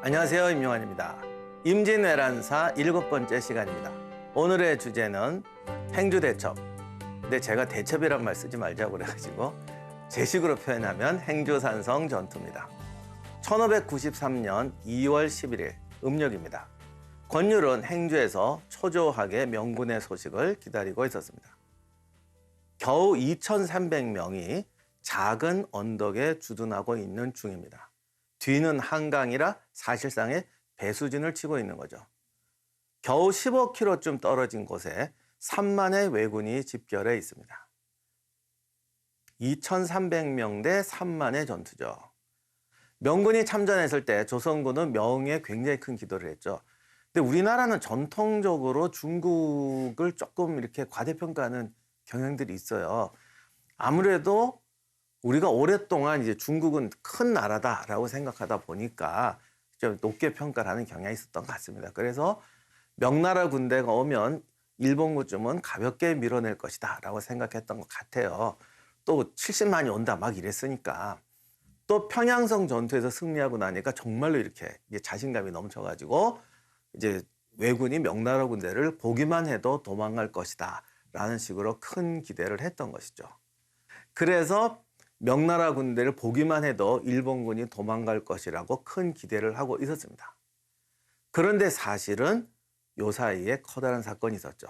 안녕하세요, 임용환입니다. 임진왜란사 7번째 시간입니다. 오늘의 주제는 행주대첩. 근데 제가 대첩이란 말 쓰지 말자고 그래가지고 제 식으로 표현하면 행주산성 전투입니다. 1593년 2월 11일 음력입니다. 권율은 행주에서 초조하게 명군의 소식을 기다리고 있었습니다. 겨우 2,300명이 작은 언덕에 주둔하고 있는 중입니다. 뒤는 한강이라 사실상의 배수진을 치고 있는 거죠. 겨우 15km쯤 떨어진 곳에 3만의 왜군이 집결해 있습니다. 2,300명 대 3만의 전투죠. 명군이 참전했을 때 조선군은 명에 굉장히 큰 기도를 했죠. 근데 우리나라는 전통적으로 중국을 조금 이렇게 과대평가하는 경향들이 있어요. 아무래도 우리가 오랫동안 이제 중국은 큰 나라다라고 생각하다 보니까 좀 높게 평가를 하는 경향이 있었던 것 같습니다. 그래서 명나라 군대가 오면 일본군쯤은 가볍게 밀어낼 것이다라고 생각했던 것 같아요. 또 70만이 온다 막 이랬으니까. 또 평양성 전투에서 승리하고 나니까 정말로 이렇게 자신감이 넘쳐가지고 이제 왜군이 명나라 군대를 보기만 해도 도망갈 것이다라는 식으로 큰 기대를 했던 것이죠. 그래서 명나라 군대를 보기만 해도 일본군이 도망갈 것이라고 큰 기대를 하고 있었습니다. 그런데 사실은 요 사이에 커다란 사건이 있었죠.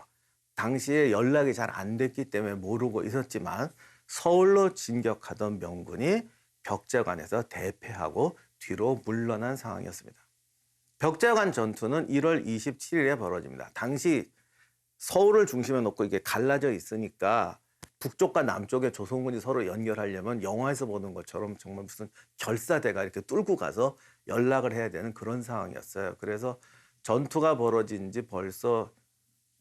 당시에 연락이 잘 안 됐기 때문에 모르고 있었지만 서울로 진격하던 명군이 벽제관에서 대패하고 뒤로 물러난 상황이었습니다. 벽제관 전투는 1월 27일에 벌어집니다. 당시 서울을 중심에 놓고 이게 갈라져 있으니까 북쪽과 남쪽의 조선군이 서로 연결하려면 영화에서 보는 것처럼 정말 무슨 결사대가 이렇게 뚫고 가서 연락을 해야 되는 그런 상황이었어요. 그래서 전투가 벌어진 지 벌써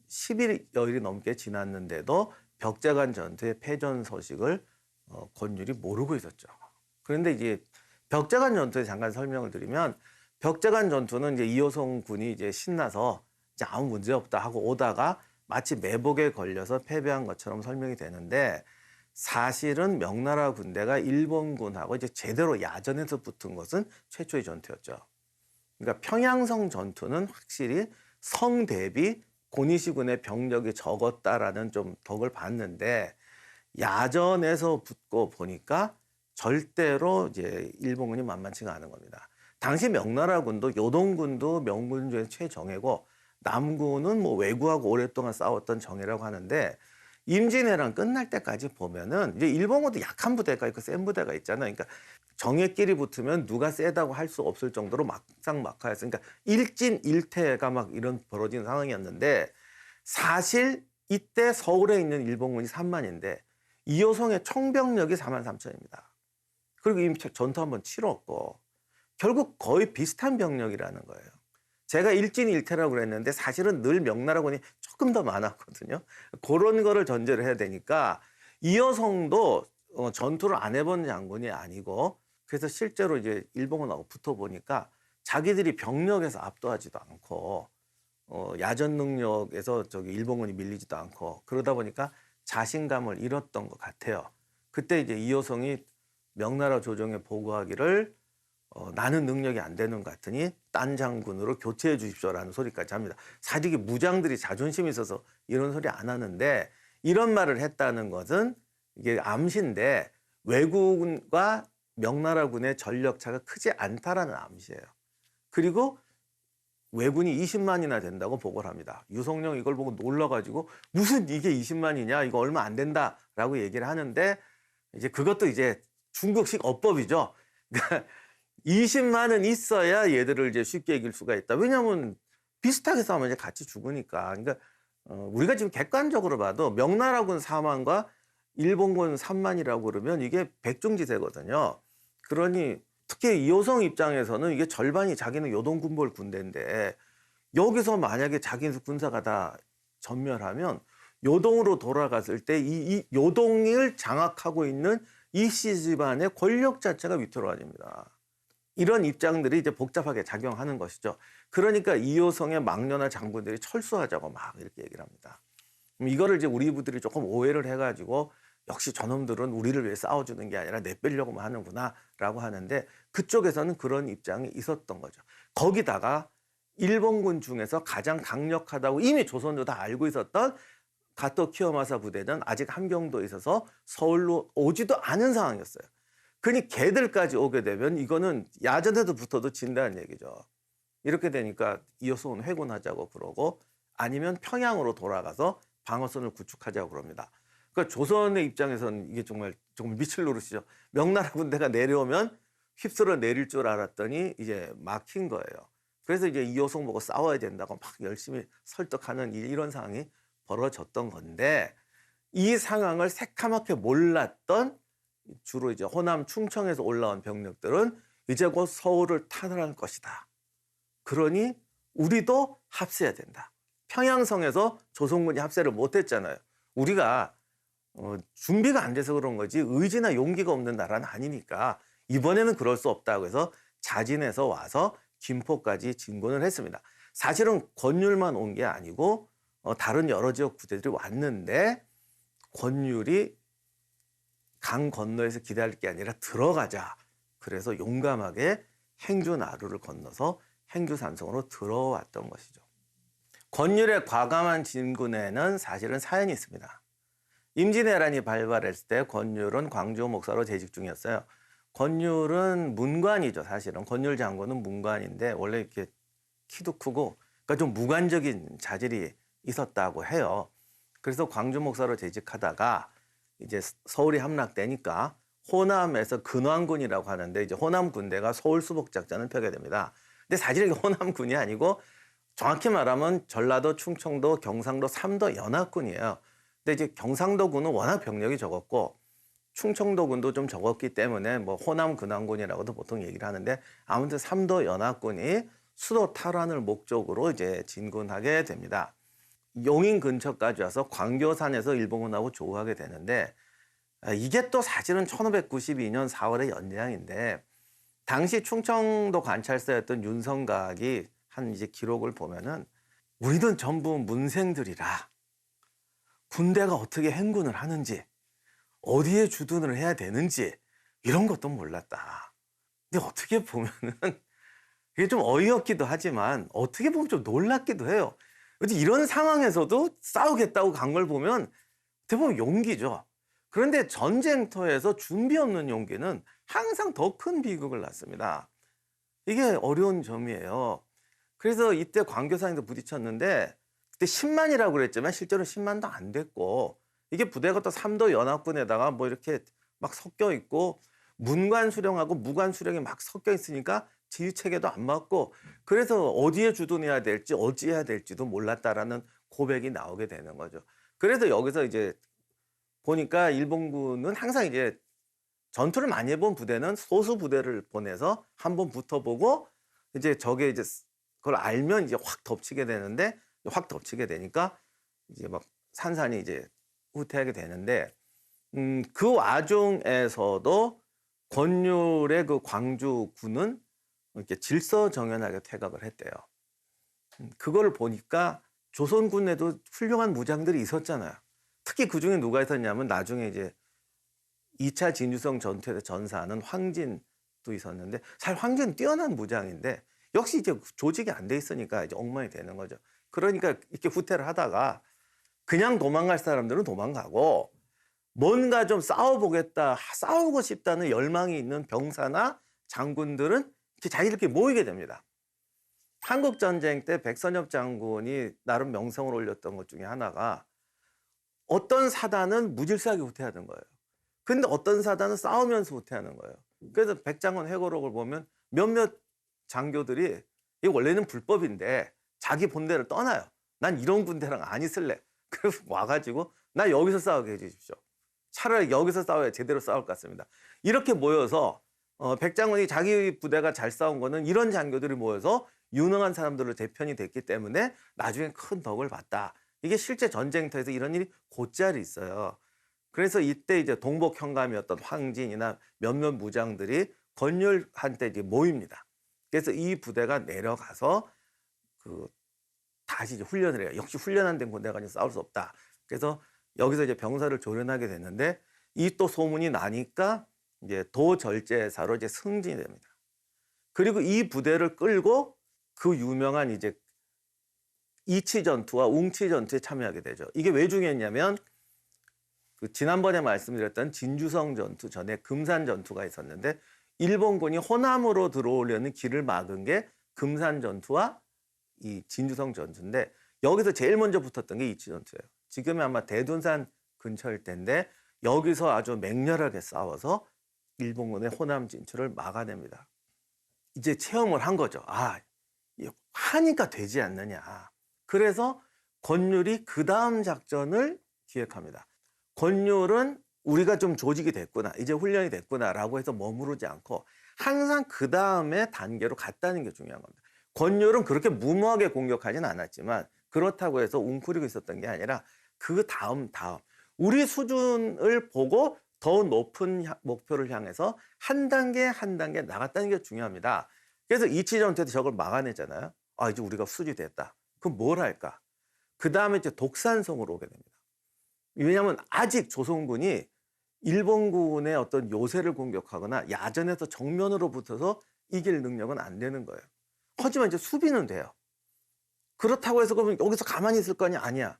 10일여일이 넘게 지났는데도 벽제관 전투의 패전 소식을 권율이 모르고 있었죠. 그런데 이제 벽제관 전투에 잠깐 설명을 드리면 벽제관 전투는 이제 이호성 군이 이제 신나서 이제 아무 문제 없다 하고 오다가 마치 매복에 걸려서 패배한 것처럼 설명이 되는데 사실은 명나라 군대가 일본군하고 이제 제대로 야전에서 붙은 것은 최초의 전투였죠. 그러니까 평양성 전투는 확실히 성 대비 고니시군의 병력이 적었다라는 좀 덕을 봤는데 야전에서 붙고 보니까 절대로 이제 일본군이 만만치가 않은 겁니다. 당시 명나라군도 요동군도 명군 중에 최정예고 남군은 뭐 왜구하고 오랫동안 싸웠던 정예라고 하는데 임진왜란 끝날 때까지 보면은 이제 일본군도 약한 부대가 있고 센 부대가 있잖아요. 그러니까 정예끼리 붙으면 누가 세다고 할 수 없을 정도로 막상막하였어요. 그러니까 일진일퇴가 막 이런 벌어진 상황이었는데 사실 이때 서울에 있는 일본군이 3만인데 이호성의 총병력이 4만 3천입니다. 그리고 이미 전투 한번 치렀고 결국 거의 비슷한 병력이라는 거예요. 제가 일진일퇴라고 그랬는데 사실은 늘 명나라군이 조금 더 많았거든요. 그런 거를 전제를 해야 되니까 이호성도 전투를 안 해본 장군이 아니고 그래서 실제로 이제 일본군하고 붙어보니까 자기들이 병력에서 압도하지도 않고 야전 능력에서 일본군이 밀리지도 않고 그러다 보니까 자신감을 잃었던 것 같아요. 그때 이제 이호성이 명나라 조정에 보고하기를 나는 능력이 안 되는 것 같으니 딴 장군으로 교체해 주십시오라는 소리까지 합니다. 사실 이게 무장들이 자존심이 있어서 이런 소리 안 하는데 이런 말을 했다는 것은 이게 암시인데 왜군과 명나라군의 전력차가 크지 않다라는 암시예요. 그리고 왜군이 20만이나 된다고 보고를 합니다. 유성룡 이걸 보고 놀라가지고 무슨 이게 20만이냐 이거 얼마 안 된다라고 얘기를 하는데 이제 그것도 이제 중국식 어법이죠. 20만은 있어야 얘들을 이제 쉽게 이길 수가 있다. 왜냐하면 비슷하게 싸우면 이제 같이 죽으니까. 그러니까 우리가 지금 객관적으로 봐도 명나라군 4만과 일본군 3만이라고 그러면 이게 백중지세거든요. 그러니 특히 이호성 입장에서는 이게 절반이 자기는 요동군벌 군대인데 여기서 만약에 자기 군사가 다 전멸하면 요동으로 돌아갔을 때 이 요동을 장악하고 있는 이씨 집안의 권력 자체가 위태로워집니다. 이런 입장들이 이제 복잡하게 작용하는 것이죠. 그러니까 이호성의 막년한 장군들이 철수하자고 막 이렇게 얘기를 합니다. 이거를 이제 우리 부들이 조금 오해를 해가지고 역시 저놈들은 우리를 위해 싸워주는 게 아니라 내빼려고만 하는구나라고 하는데 그쪽에서는 그런 입장이 있었던 거죠. 거기다가 일본군 중에서 가장 강력하다고 이미 조선도 다 알고 있었던 가토 키요마사 부대는 아직 함경도에 있어서 서울로 오지도 않은 상황이었어요. 그러니 걔들까지 오게 되면 이거는 야전에도 붙어도 진다는 얘기죠. 이렇게 되니까 이호성은 회군하자고 그러고 아니면 평양으로 돌아가서 방어선을 구축하자고 그럽니다. 그러니까 조선의 입장에서는 이게 정말 미칠 노릇이죠. 명나라 군대가 내려오면 휩쓸어 내릴 줄 알았더니 이제 막힌 거예요. 그래서 이제 이호성 보고 싸워야 된다고 막 열심히 설득하는 이런 상황이 벌어졌던 건데 이 상황을 새카맣게 몰랐던 주로 이제 호남 충청에서 올라온 병력들은 이제 곧 서울을 탄압할 것이다. 그러니 우리도 합세해야 된다. 평양성에서 조선군이 합세를 못했잖아요. 우리가 준비가 안 돼서 그런 거지 의지나 용기가 없는 나라는 아니니까 이번에는 그럴 수 없다고 해서 자진해서 와서 김포까지 진군을 했습니다. 사실은 권율만 온 게 아니고 다른 여러 지역 부대들이 왔는데 권율이 강 건너에서 기다릴 게 아니라 들어가자. 그래서 용감하게 행주 나루를 건너서 행주 산성으로 들어왔던 것이죠. 권율의 과감한 진군에는 사실은 사연이 있습니다. 임진왜란이 발발했을 때 권율은 광주 목사로 재직 중이었어요. 권율은 문관이죠, 사실은. 권율 장군은 문관인데 원래 이렇게 키도 크고 그러니까 좀 무관적인 자질이 있었다고 해요. 그래서 광주 목사로 재직하다가 이제 서울이 함락되니까 호남에서 근황군이라고 하는데 이제 호남 군대가 서울 수복 작전을 펴게 됩니다. 근데 사실 이게 호남군이 아니고 정확히 말하면 전라도, 충청도, 경상도 3도 연합군이에요. 근데 이제 경상도군은 워낙 병력이 적었고 충청도군도 좀 적었기 때문에 뭐 호남 근황군이라고도 보통 얘기를 하는데 아무튼 3도 연합군이 수도 탈환을 목적으로 이제 진군하게 됩니다. 용인 근처까지 와서 광교산에서 일본군하고 조우하게 되는데 이게 또 사실은 1592년 4월의 연장인데 당시 충청도 관찰사였던 윤성각이 한 이제 기록을 보면은 우리는 전부 문생들이라 군대가 어떻게 행군을 하는지 어디에 주둔을 해야 되는지 이런 것도 몰랐다. 근데 어떻게 보면은 이게 좀 어이없기도 하지만 어떻게 보면 좀 놀랍기도 해요. 이런 상황에서도 싸우겠다고 간 걸 보면 대부분 용기죠. 그런데 전쟁터에서 준비 없는 용기는 항상 더 큰 비극을 낳습니다. 이게 어려운 점이에요. 그래서 이때 광교산에서 부딪혔는데 그때 10만이라고 그랬지만 실제로 10만도 안 됐고 이게 부대가 또 3도 연합군에다가 뭐 이렇게 막 섞여 있고 문관 수령하고 무관 수령이 막 섞여 있으니까 지휘체계도 안 맞고 그래서 어디에 주둔해야 될지 어찌해야 될지도 몰랐다라는 고백이 나오게 되는 거죠. 그래서 여기서 이제 보니까 일본군은 항상 이제 전투를 많이 해본 부대는 소수 부대를 보내서 한번 붙어보고 이제 저게 이제 그걸 알면 이제 확 덮치게 되는데 확 덮치게 되니까 이제 막 산산이 이제 후퇴하게 되는데 그 와중에서도 권율의 그 광주군은 이렇게 질서정연하게 퇴각을 했대요. 그걸 보니까 조선군에도 훌륭한 무장들이 있었잖아요. 특히 그 중에 누가 있었냐면 나중에 이제 2차 진주성 전투에서 전사하는 황진도 있었는데 사실 황진은 뛰어난 무장인데 역시 이제 조직이 안 돼 있으니까 이제 엉망이 되는 거죠. 그러니까 이렇게 후퇴를 하다가 그냥 도망갈 사람들은 도망가고 뭔가 좀 싸워보겠다, 싸우고 싶다는 열망이 있는 병사나 장군들은 자기들끼리 모이게 됩니다. 한국전쟁 때 백선엽 장군이 나름 명성을 올렸던 것 중에 하나가 어떤 사단은 무질서하게 후퇴하는 거예요. 근데 어떤 사단은 싸우면서 후퇴하는 거예요. 그래서 백장원 회고록을 보면 몇몇 장교들이 이 원래는 불법인데 자기 본대를 떠나요. 난 이런 군대랑 안 있을래. 그래서 와가지고 나 여기서 싸우게 해주십시오. 차라리 여기서 싸워야 제대로 싸울 것 같습니다. 이렇게 모여서 백장원이 자기 부대가 잘 싸운 거는 이런 장교들이 모여서 유능한 사람들로 대편이 됐기 때문에 나중에 큰 덕을 봤다. 이게 실제 전쟁터에서 이런 일이 곧잘 있어요. 그래서 이때 이제 동복 현감이었던 황진이나 몇몇 무장들이 권율한테 이제 모입니다. 그래서 이 부대가 내려가서 다시 이제 훈련을 해요. 역시 훈련 안 된 군대가 싸울 수 없다. 그래서 여기서 이제 병사를 조련하게 됐는데 이 또 소문이 나니까 이제 도절제사로 이제 승진이 됩니다. 그리고 이 부대를 끌고 그 유명한 이제 이치전투와 웅치전투에 참여하게 되죠. 이게 왜 중요했냐면 그 지난번에 말씀드렸던 진주성 전투 전에 금산 전투가 있었는데 일본군이 호남으로 들어오려는 길을 막은 게 금산 전투와 이 진주성 전투인데 여기서 제일 먼저 붙었던 게 이치 전투예요. 지금은 아마 대둔산 근처일 텐데 여기서 아주 맹렬하게 싸워서 일본군의 호남 진출을 막아냅니다. 이제 체험을 한 거죠. 아, 하니까 되지 않느냐. 그래서 권율이 그 다음 작전을 기획합니다. 권율은 우리가 좀 조직이 됐구나, 이제 훈련이 됐구나라고 해서 머무르지 않고 항상 그 다음에 단계로 갔다는 게 중요한 겁니다. 권율은 그렇게 무모하게 공격하진 않았지만 그렇다고 해서 웅크리고 있었던 게 아니라 그 다음 우리 수준을 보고 더 높은 목표를 향해서 한 단계 한 단계 나갔다는 게 중요합니다. 그래서 이치전투에서 저걸 막아내잖아요. 아, 이제 우리가 수준이 됐다. 그럼 뭘 할까? 그 다음에 이제 독산성으로 오게 됩니다. 왜냐하면 아직 조선군이 일본군의 어떤 요새를 공격하거나 야전에서 정면으로 붙어서 이길 능력은 안 되는 거예요. 하지만 이제 수비는 돼요. 그렇다고 해서 그러면 여기서 가만히 있을 거 아니야.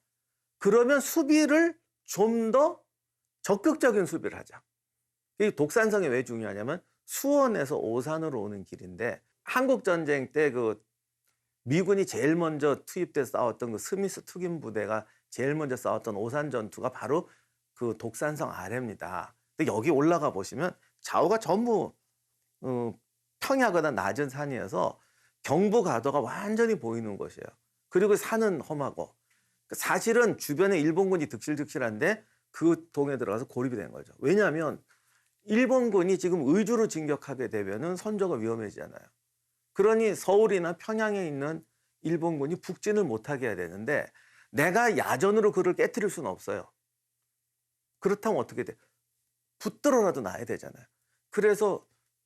그러면 수비를 좀 더 적극적인 수비를 하자. 이 독산성이 왜 중요하냐면 수원에서 오산으로 오는 길인데 한국전쟁 때 그 미군이 제일 먼저 투입돼서 싸웠던 그 스미스 특임 부대가 제일 먼저 싸웠던 오산 전투가 바로 그 독산성 아래입니다. 근데 여기 올라가 보시면 좌우가 전부 평야거나 낮은 산이어서 경부 가도가 완전히 보이는 곳이에요. 그리고 산은 험하고 사실은 주변에 일본군이 득실득실한데 그 동에 들어가서 고립이 된 거죠. 왜냐하면 일본군이 지금 의주로 진격하게 되면은 선조가 위험해지잖아요. 그러니 서울이나 평양에 있는 일본군이 북진을 못하게 해야 되는데 내가 야전으로 그를 깨트릴 수는 없어요. 그렇다면 어떻게 돼? 붙들어라도 놔야 되잖아요. 그래서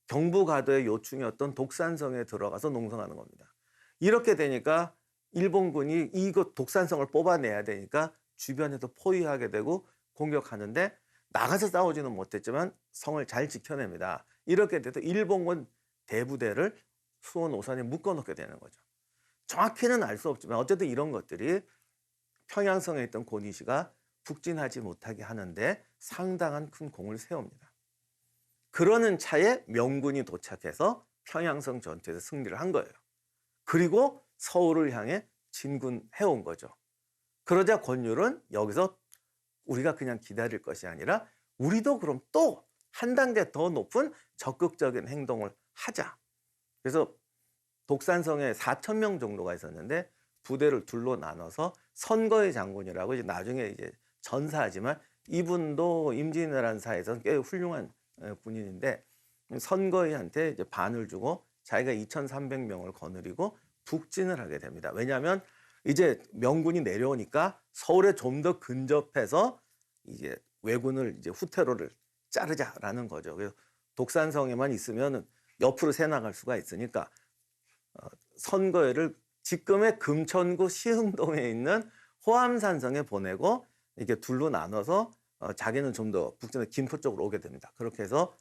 경부가도의 요충이었던 독산성에 들어가서 농성하는 겁니다. 이렇게 되니까 일본군이 이거 독산성을 뽑아내야 되니까 주변에도 포위하게 되고 공격하는데 나가서 싸우지는 못했지만 성을 잘 지켜냅니다. 이렇게 돼서 일본군 대부대를 수원 오산에 묶어놓게 되는 거죠. 정확히는 알 수 없지만 어쨌든 이런 것들이 평양성에 있던 고니시가 북진하지 못하게 하는데 상당한 큰 공을 세웁니다. 그러는 차에 명군이 도착해서 평양성 전투에서 승리를 한 거예요. 그리고 서울을 향해 진군해온 거죠. 그러자 권율은 여기서 우리가 그냥 기다릴 것이 아니라 우리도 그럼 또 한 단계 더 높은 적극적인 행동을 하자. 그래서 독산성에 4,000명 정도가 있었는데 부대를 둘로 나눠서 선거의 장군이라고 이제 나중에 이제 전사하지만 이분도 임진왜란 사에서 꽤 훌륭한 군인인데 선거의한테 이제 반을 주고 자기가 2,300명을 거느리고 북진을 하게 됩니다. 왜냐하면 이제 명군이 내려오니까 서울에 좀 더 근접해서 이제 왜군을 이제 후퇴로를 자르자라는 거죠. 그래서 독산성에만 있으면 옆으로 새 나갈 수가 있으니까 선거회를 지금의 금천구 시흥동에 있는 호암산성에 보내고 이렇게 둘로 나눠서 자기는 좀 더 북진의 김포 쪽으로 오게 됩니다. 그렇게 해서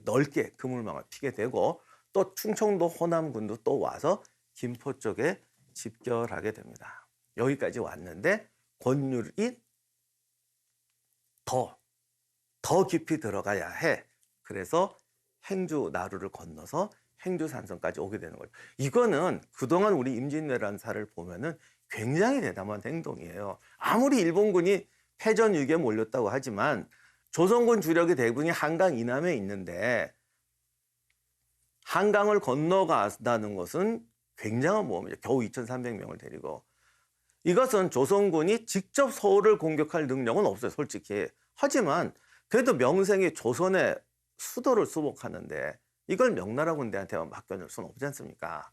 넓게 그물망을 피게 되고 또 충청도 호남군도 또 와서 김포 쪽에 집결하게 됩니다. 여기까지 왔는데 권율이 더 깊이 들어가야 해. 그래서 행주 나루를 건너서 행주산성까지 오게 되는 거죠. 이거는 그동안 우리 임진왜란사를 보면은 굉장히 대담한 행동이에요. 아무리 일본군이 패전 위기에 몰렸다고 하지만 조선군 주력의 대부분이 한강 이남에 있는데 한강을 건너간다는 것은 굉장한 모험이죠. 겨우 2,300명을 데리고. 이것은 조선군이 직접 서울을 공격할 능력은 없어요, 솔직히. 하지만 그래도 명색이 조선의 수도를 수복하는데 이걸 명나라 군대한테만 맡겨줄 수는 없지 않습니까?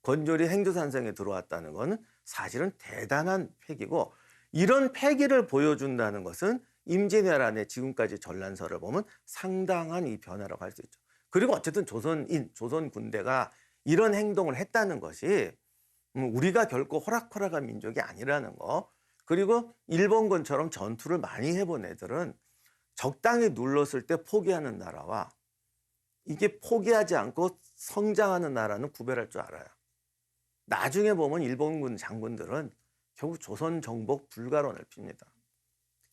권율이 행주산성에 들어왔다는 것은 사실은 대단한 패기고 이런 패기를 보여준다는 것은 임진왜란의 지금까지 전란서를 보면 상당한 이 변화라고 할 수 있죠. 그리고 어쨌든 조선 군대가 이런 행동을 했다는 것이 우리가 결코 호락호락한 민족이 아니라는 거. 그리고 일본군처럼 전투를 많이 해본 애들은 적당히 눌렀을 때 포기하는 나라와 이게 포기하지 않고 성장하는 나라는 구별할 줄 알아요. 나중에 보면 일본군 장군들은 결국 조선 정복 불가론을 핍니다.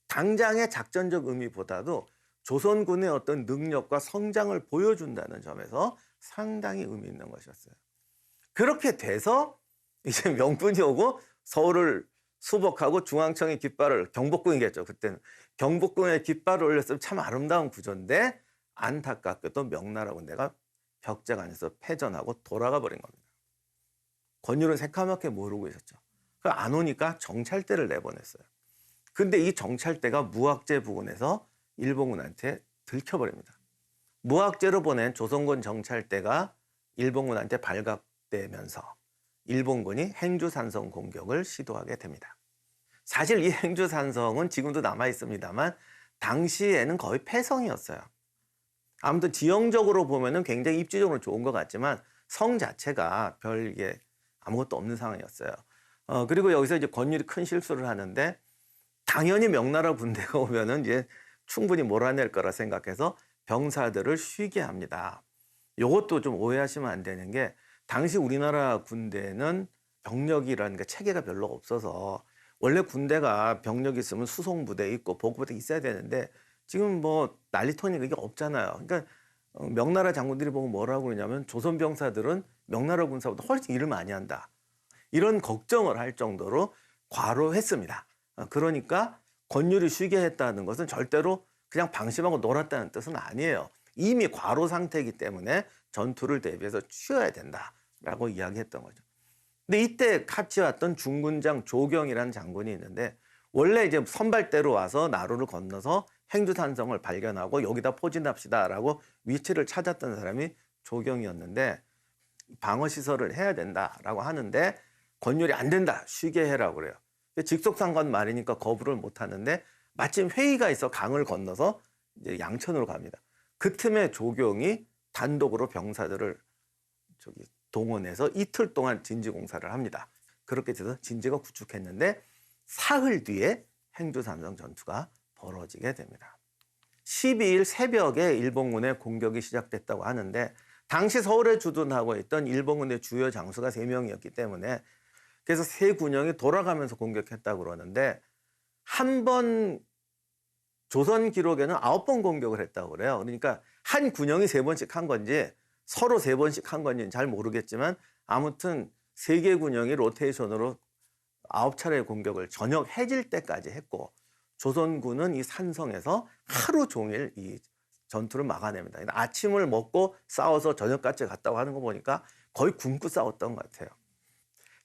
당장의 작전적 의미보다도 조선군의 어떤 능력과 성장을 보여준다는 점에서 상당히 의미 있는 것이었어요. 그렇게 돼서 이제 명분이 오고 서울을 수복하고 중앙청의 깃발을, 경복궁이겠죠. 그때는 경복궁에 깃발을 올렸으면 참 아름다운 구조인데 안타깝게도 명나라 군대가 벽제간에서 패전하고 돌아가 버린 겁니다. 권율은 새까맣게 모르고 있었죠. 안 오니까 정찰대를 내보냈어요. 근데 이 정찰대가 무학제 부근에서 일본군한테 들켜버립니다. 무학제로 보낸 조선군 정찰대가 일본군한테 발각되면서 일본군이 행주산성 공격을 시도하게 됩니다. 사실 이 행주산성은 지금도 남아 있습니다만 당시에는 거의 패성이었어요. 아무튼 지형적으로 보면은 굉장히 입지적으로 좋은 것 같지만 성 자체가 별 이게 아무것도 없는 상황이었어요. 그리고 여기서 이제 권율이 큰 실수를 하는데 당연히 명나라 군대가 오면은 이제 충분히 몰아낼 거라 생각해서 병사들을 쉬게 합니다. 이것도 좀 오해하시면 안 되는 게 당시 우리나라 군대는 병력이라는 게 체계가 별로 없어서 원래 군대가 병력이 있으면 수송부대 있고 보급부대 있어야 되는데 지금 뭐 난리통이 그게 없잖아요. 그러니까 명나라 장군들이 보고 뭐라고 그러냐면 조선 병사들은 명나라 군사보다 훨씬 일을 많이 한다. 이런 걱정을 할 정도로 과로했습니다. 그러니까 권율이 쉬게 했다는 것은 절대로 그냥 방심하고 놀았다는 뜻은 아니에요. 이미 과로 상태이기 때문에 전투를 대비해서 쉬어야 된다라고 이야기했던 거죠. 근데 이때 같이 왔던 중군장 조경이라는 장군이 있는데 원래 이제 선발대로 와서 나루를 건너서 행주산성을 발견하고 여기다 포진합시다라고 위치를 찾았던 사람이 조경이었는데 방어시설을 해야 된다라고 하는데 권율이 안 된다, 쉬게 해라고 그래요. 직속상관 말이니까 거부를 못 하는데 마침 회의가 있어 강을 건너서 이제 양천으로 갑니다. 그 틈에 조경이 단독으로 병사들을 동원해서 이틀 동안 진지공사를 합니다. 그렇게 돼서 진지가 구축했는데 사흘 뒤에 행주산성 전투가 벌어지게 됩니다. 12일 새벽에 일본군의 공격이 시작됐다고 하는데 당시 서울에 주둔하고 있던 일본군의 주요 장수가 3명이었기 때문에 그래서 세 군영이 돌아가면서 공격했다고 그러는데 한 번 조선 기록에는 9번 공격을 했다고 그래요. 그러니까 한 군영이 3번씩 한 건지 서로 3번씩 한 건지는 잘 모르겠지만 아무튼 3개 군영이 로테이션으로 9차례의 공격을 저녁 해질 때까지 했고 조선군은 이 산성에서 하루 종일 이 전투를 막아냅니다. 아침을 먹고 싸워서 저녁까지 갔다고 하는 거 보니까 거의 굶고 싸웠던 것 같아요.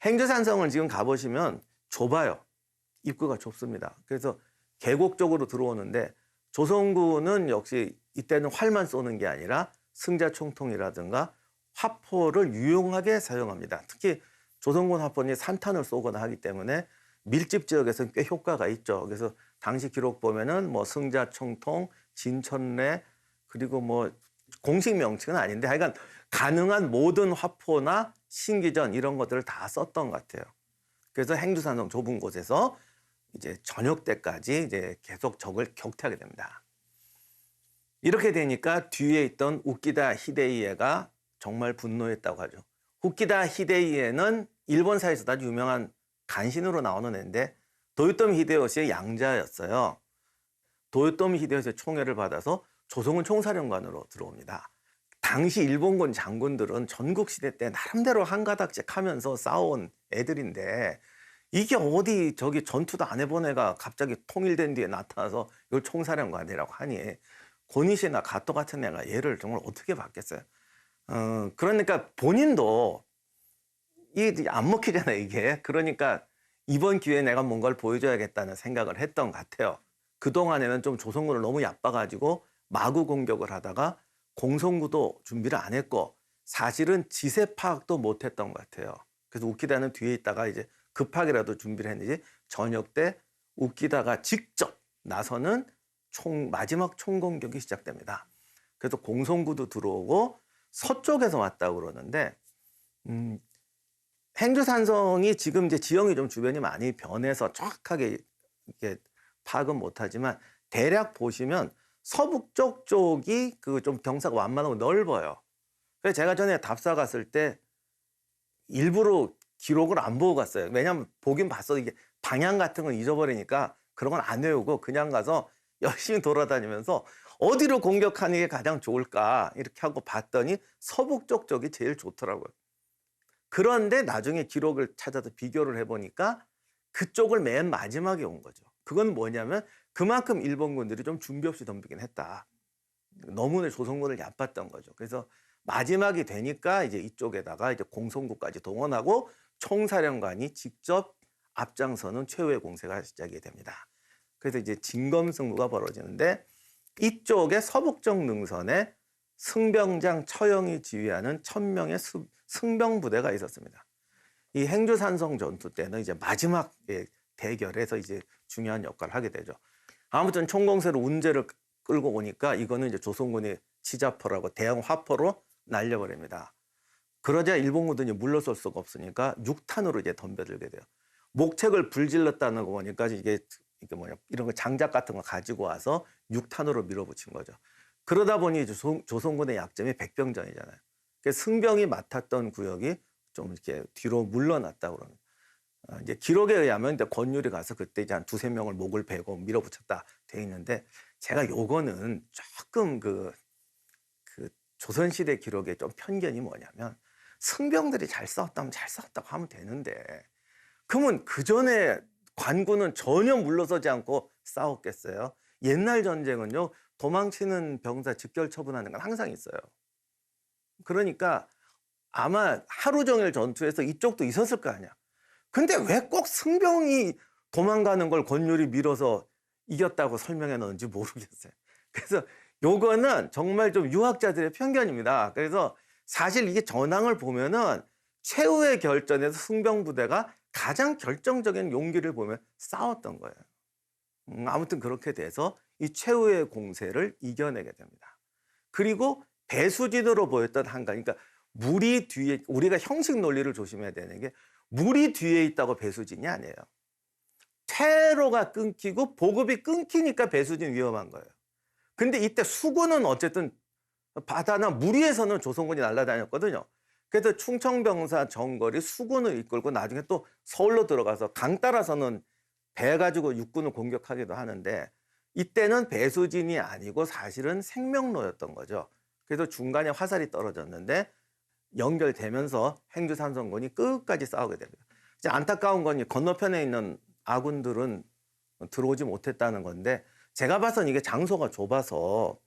행주산성을 지금 가보시면 좁아요. 입구가 좁습니다. 그래서 계곡 쪽으로 들어오는데 조선군은 역시 이때는 활만 쏘는 게 아니라 승자총통이라든가 화포를 유용하게 사용합니다. 특히 조선군 화포는 산탄을 쏘거나 하기 때문에 밀집 지역에서는 꽤 효과가 있죠. 그래서 당시 기록 보면은 뭐 승자총통, 진천래 그리고 뭐 공식 명칭은 아닌데 하여간 가능한 모든 화포나 신기전 이런 것들을 다 썼던 것 같아요. 그래서 행주산성 좁은 곳에서 이제 저녁 때까지 이제 계속 적을 격퇴하게 됩니다. 이렇게 되니까 뒤에 있던 우키다 히데이에가 정말 분노했다고 하죠. 우키다 히데이에는 일본사에서 아주 유명한 간신으로 나오는 애인데 도요토미 히데요시의 양자였어요. 도요토미 히데요시의 총애를 받아서 조선군 총사령관으로 들어옵니다. 당시 일본군 장군들은 전국시대 때 나름대로 한 가닥씩 하면서 싸워온 애들인데 이게 어디 저기 전투도 안 해본 애가 갑자기 통일된 뒤에 나타나서 이걸 총사령관이라고 하니 고니시나 가토 같은 애가 얘를 정말 어떻게 받겠어요. 그러니까 본인도 이게 안 먹히잖아요, 이게. 그러니까 이번 기회에 내가 뭔가를 보여줘야겠다는 생각을 했던 것 같아요. 그동안에는 좀 조선군을 너무 얕봐가지고 마구 공격을 하다가 공성구도 준비를 안 했고 사실은 지세 파악도 못 했던 것 같아요. 그래서 우키다는 뒤에 있다가 이제 급하게라도 준비를 했는지 저녁 때 우키다가 직접 나서는 마지막 총공격이 시작됩니다. 그래서 공성구도 들어오고 서쪽에서 왔다고 그러는데 행주산성이 지금 이제 지형이 좀 주변이 많이 변해서 정확하게 이렇게 파악은 못하지만 대략 보시면 서북쪽 쪽이 그 좀 경사가 완만하고 넓어요. 그래서 제가 전에 답사 갔을 때 일부러 기록을 안 보고 갔어요. 왜냐하면 보긴 봤어도 이게 방향 같은 건 잊어버리니까 그런 건 안 외우고 그냥 가서 열심히 돌아다니면서 어디로 공격하는 게 가장 좋을까 이렇게 하고 봤더니 서북쪽 쪽이 제일 좋더라고요. 그런데 나중에 기록을 찾아서 비교를 해보니까 그쪽을 맨 마지막에 온 거죠. 그건 뭐냐면 그만큼 일본군들이 좀 준비 없이 덤비긴 했다. 너무나 조선군을 얕봤던 거죠. 그래서 마지막이 되니까 이제 이쪽에다가 이제 공성구까지 동원하고 총사령관이 직접 앞장서는 최후의 공세가 시작이 됩니다. 그래서 이제 진검승부가 벌어지는데 이쪽에 서북쪽 능선에 승병장 처형이 지휘하는 1000명의 승병부대가 있었습니다. 이 행주산성 전투 때는 이제 마지막 대결에서 이제 중요한 역할을 하게 되죠. 아무튼 총공세로 운제를 끌고 오니까 이거는 이제 조선군이 치자포라고 대형 화포로 날려버립니다. 그러자 일본군들이 물러설 수가 없으니까 6탄으로 이제 덤벼들게 돼요. 목책을 불질렀다는 거 보니까 이게 뭐냐 이런 거 장작 같은 거 가지고 와서 6탄으로 밀어붙인 거죠. 그러다 보니 조선군의 약점이 백병전이잖아요. 그래서 승병이 맡았던 구역이 좀 이렇게 뒤로 물러났다고 그럽니다. 이제 기록에 의하면 이제 권율이 가서 그때 이제 한 2~3명을 목을 베고 밀어붙였다 돼 있는데 제가 요거는 조금 그 조선시대 기록에 좀 편견이 뭐냐면 승병들이 잘 싸웠다면 잘 싸웠다고 하면 되는데 그러면 그 전에 관군은 전혀 물러서지 않고 싸웠겠어요? 옛날 전쟁은요 도망치는 병사 즉결 처분하는 건 항상 있어요. 그러니까 아마 하루 종일 전투에서 이쪽도 있었을 거 아니야. 근데 왜 꼭 승병이 도망가는 걸 권율이 밀어서 이겼다고 설명해 놓은지 모르겠어요. 그래서 요거는 정말 좀 유학자들의 편견입니다. 그래서 사실 이게 전황을 보면은 최후의 결전에서 승병부대가 가장 결정적인 용기를 보면 싸웠던 거예요. 아무튼 그렇게 돼서 이 최후의 공세를 이겨내게 됩니다. 그리고 배수진으로 보였던 한강, 그러니까 물이 뒤에, 우리가 형식 논리를 조심해야 되는 게 물이 뒤에 있다고 배수진이 아니에요. 퇴로가 끊기고 보급이 끊기니까 배수진 위험한 거예요. 근데 이때 수군은 어쨌든 바다나 물 위에서는 조선군이 날아다녔거든요. 그래서 충청병사 정걸이 수군을 이끌고 나중에 또 서울로 들어가서 강 따라서는 배 가지고 육군을 공격하기도 하는데 이때는 배수진이 아니고 사실은 생명로였던 거죠. 그래서 중간에 화살이 떨어졌는데 연결되면서 행주산성군이 끝까지 싸우게 됩니다. 이제 안타까운 건 건너편에 있는 아군들은 들어오지 못했다는 건데 제가 봐서는 이게 장소가 좁아서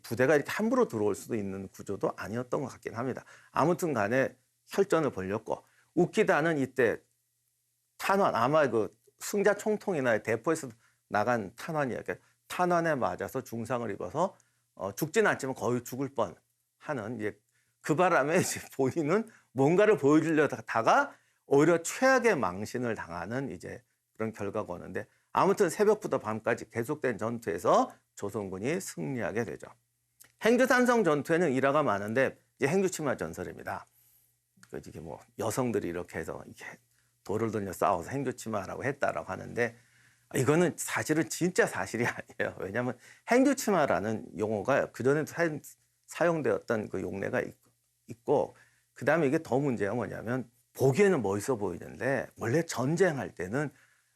부대가 이렇게 함부로 들어올 수도 있는 구조도 아니었던 것 같긴 합니다. 아무튼 간에 혈전을 벌였고 웃기다는 이때 탄환, 아마 그 승자 총통이나 대포에서 나간 탄환이에요. 탄환에 맞아서 중상을 입어서 죽진 않지만 거의 죽을 뻔하는 이제 그 바람에 이제 본인은 뭔가를 보여주려다가 오히려 최악의 망신을 당하는 이제 그런 결과가 오는데 아무튼 새벽부터 밤까지 계속된 전투에서 조선군이 승리하게 되죠. 행주산성 전투에는 일화가 많은데 이제 행주치마 전설입니다. 이게 뭐 여성들이 이렇게 해서 이렇게 돌을 돌려 싸워서 행주치마라고 했다라고 하는데 이거는 사실은 진짜 사실이 아니에요. 왜냐하면 행주치마라는 용어가 그전에도 사용되었던 그 용례가 있고 그다음에 이게 더 문제가 뭐냐면 보기에는 멋있어 보이는데 원래 전쟁할 때는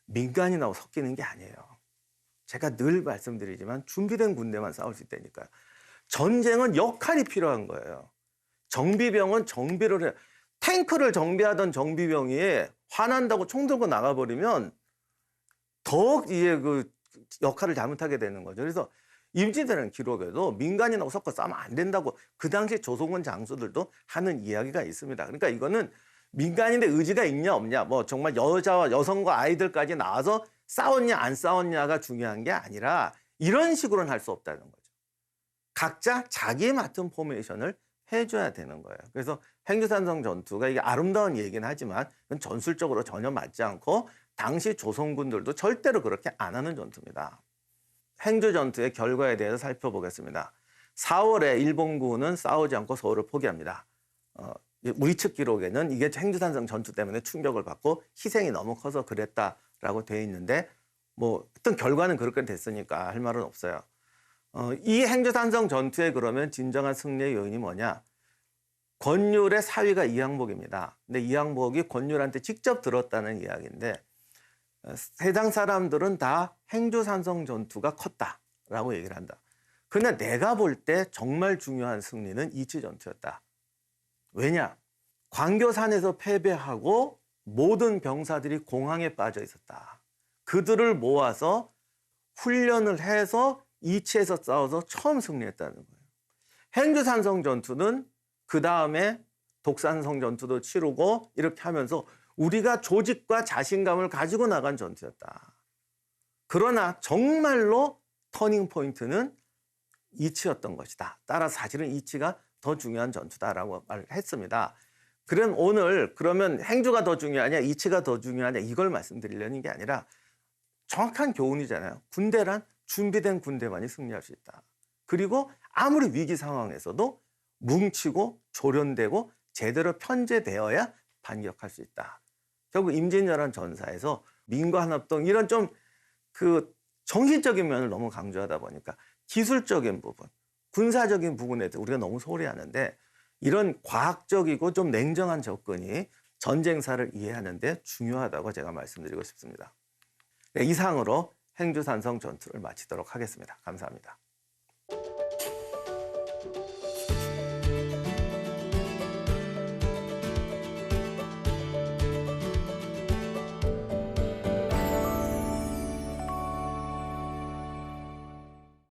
민간인하고 섞이는 게 아니에요. 제가 늘 말씀드리지만 준비된 군대만 싸울 수 있다니까요. 전쟁은 역할이 필요한 거예요. 정비병은 정비를 해요. 탱크를 정비하던 정비병이 화난다고 총 들고 나가버리면 더 이제 그 역할을 잘못하게 되는 거죠. 그래서 임진왜란 기록에도 민간인하고 섞어 싸우면 안 된다고 그 당시 조선군 장수들도 하는 이야기가 있습니다. 그러니까 이거는 민간인의 의지가 있냐 없냐, 뭐 정말 여자와 여성과 아이들까지 나와서 싸웠냐 안 싸웠냐가 중요한 게 아니라 이런 식으로는 할 수 없다는 거죠. 각자 자기에 맡은 포메이션을 해줘야 되는 거예요. 그래서 행주산성 전투가 이게 아름다운 얘기는 하지만 전술적으로 전혀 맞지 않고 당시 조선군들도 절대로 그렇게 안 하는 전투입니다. 행주 전투의 결과에 대해서 살펴보겠습니다. 4월에 일본군은 싸우지 않고 서울을 포기합니다. 우리 측 기록에는 이게 행주산성 전투 때문에 충격을 받고 희생이 너무 커서 그랬다라고 되어 있는데 뭐 어떤 결과는 그렇게 됐으니까 할 말은 없어요. 이 행주산성 전투에 그러면 진정한 승리의 요인이 뭐냐? 권율의 사위가 이항복입니다. 근데 이항복이 권율한테 직접 들었다는 이야기인데 세상 사람들은 다 행주산성 전투가 컸다라고 얘기를 한다. 그러나 내가 볼 때 정말 중요한 승리는 이치 전투였다. 왜냐? 광교산에서 패배하고 모든 병사들이 공황에 빠져 있었다. 그들을 모아서 훈련을 해서 이치에서 싸워서 처음 승리했다는 거예요. 행주산성 전투는 그 다음에 독산성 전투도 치르고 이렇게 하면서 우리가 조직과 자신감을 가지고 나간 전투였다. 그러나 정말로 터닝 포인트는 이치였던 것이다. 따라서 사실은 이치가 더 중요한 전투다라고 말을 했습니다. 그럼 오늘 그러면 행주가 더 중요하냐 이치가 더 중요하냐 이걸 말씀드리려는 게 아니라 정확한 교훈이잖아요. 군대란 준비된 군대만이 승리할 수 있다. 그리고 아무리 위기 상황에서도 뭉치고 조련되고 제대로 편제되어야 반격할 수 있다. 결국 임진왜란 전사에서 민과한합동 이런 좀 그 정신적인 면을 너무 강조하다 보니까 기술적인 부분, 군사적인 부분에 대해서 우리가 너무 소홀히 하는데 이런 과학적이고 좀 냉정한 접근이 전쟁사를 이해하는 데 중요하다고 제가 말씀드리고 싶습니다. 네, 이상으로 행주산성 전투를 마치도록 하겠습니다. 감사합니다.